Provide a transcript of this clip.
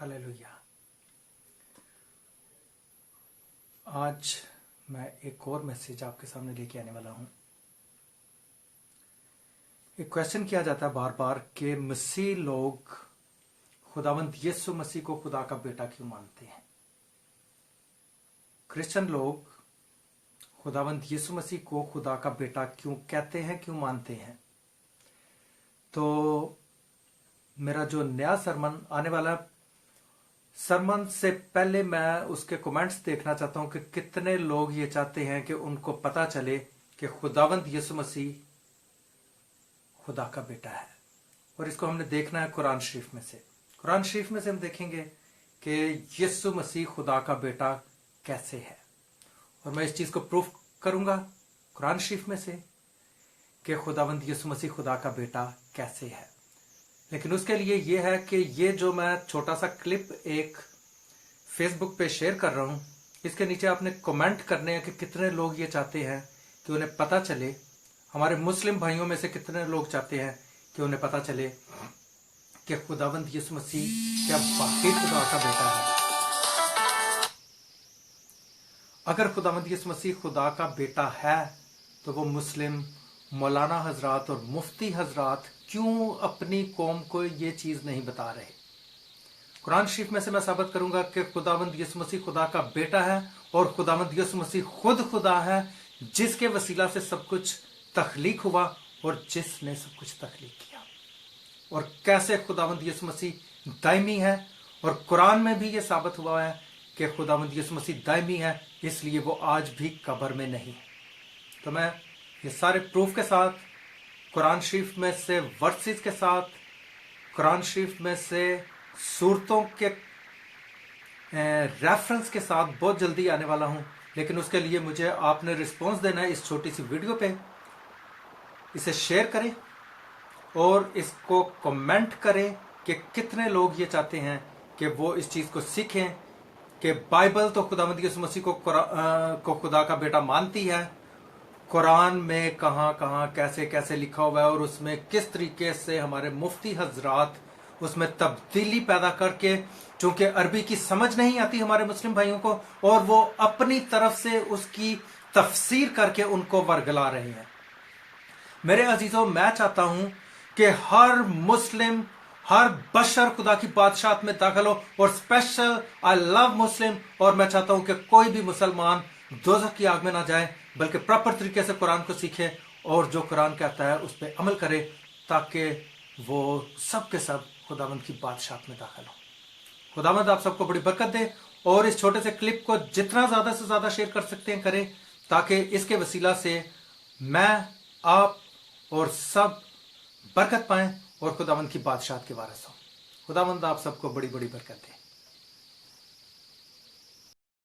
Hallelujah. आज मैं एक और मैसेज आपके सामने लेके आने वाला हूं। एक क्वेश्चन किया जाता है बार बार कि मसीह लोग खुदावंद यीशु मसीह को खुदा का बेटा क्यों मानते हैं। क्रिश्चियन लोग खुदावंद यीशु मसीह को खुदा का बेटा क्यों कहते हैं, क्यों मानते हैं। तो मेरा जो नया सरमन आने वाला सरमन से पहले मैं उसके कमेंट्स देखना चाहता हूं कि कितने लोग ये चाहते हैं कि उनको पता चले कि खुदावंद यीशु मसीह खुदा का बेटा है। और इसको हमने देखना है कुरान शरीफ में से। कुरान शरीफ में से हम देखेंगे कि यीशु मसीह खुदा का बेटा कैसे है, और मैं इस चीज को प्रूफ करूंगा कुरान शरीफ में से कि खुदावंद यीशु मसीह खुदा का बेटा कैसे है। लेकिन उसके लिए यह है कि ये जो मैं छोटा सा क्लिप एक फेसबुक पे शेयर कर रहा हूं, इसके नीचे आपने कमेंट करने हैं कि कितने लोग ये चाहते हैं कि उन्हें पता चले। हमारे मुस्लिम भाइयों में से कितने लोग चाहते हैं कि उन्हें पता चले कि खुदावंद यीशु मसीह क्या वाकई खुदा का बेटा है। अगर खुदावंद यीशु मसीह खुदा का बेटा है तो वो मुस्लिम मौलाना हजरात और मुफ्ती हजरात क्यों अपनी कौम को ये चीज नहीं बता रहे। कुरान शरीफ में से मैं साबित करूंगा कि खुदावंद यीशु मसीह खुदा का बेटा है और खुदावंद यीशु मसीह खुद खुदा है, जिसके वसीला से सब कुछ तख्लीक हुआ और जिसने सब कुछ तख्लीक किया। और कैसे खुदावंद यीशु मसीह दायमी है, और कुरान में भी ये साबित हुआ है कि खुदावंद यीशु मसीह दायमी है, इसलिए वो आज भी कब्र में नहीं है। तो मैं ये सारे प्रूफ के साथ, कुरान शरीफ में से वर्सेस के साथ, कुरान शरीफ में से सूरतों के रेफरेंस के साथ बहुत जल्दी आने वाला हूं। लेकिन उसके लिए मुझे आपने रिस्पॉन्स देना है इस छोटी सी वीडियो पे। इसे शेयर करें और इसको कमेंट करें कि कितने लोग ये चाहते हैं कि वो इस चीज को सीखें कि बाइबल तो खुदावंद यीशु मसीह को खुदा का बेटा मानती है। कुरान में कहां कहां कैसे कैसे लिखा हुआ है और उसमें किस तरीके से हमारे मुफ्ती हजरात उसमें तब्दीली पैदा करके, चूंकि अरबी की समझ नहीं आती हमारे मुस्लिम भाइयों को, और वो अपनी तरफ से उसकी तफसीर करके उनको वर्गला रहे हैं। मेरे अजीजों, मैं चाहता हूं कि हर मुस्लिम, हर बशर खुदा की बादशाहत में दाखिल हो, और स्पेशल आई लव मुस्लिम। और मैं चाहता हूं कि कोई भी मुसलमान दोज़ख की आग में ना जाए, बल्कि प्रॉपर तरीके से कुरान को सीखे और जो कुरान कहता है उस पर अमल करे, ताकि वो सब के सब खुदावंद की बादशाहत में दाखिल हो। खुदावंद आप सबको बड़ी बरकत दे, और इस छोटे से क्लिप को जितना ज्यादा से ज्यादा शेयर कर सकते हैं करें, ताकि इसके वसीला से मैं, आप और सब बरकत पाएं और खुदावंद की बादशाहत के वारिस हो। खुदावंद आप सबको बड़ी बड़ी बरकत दे।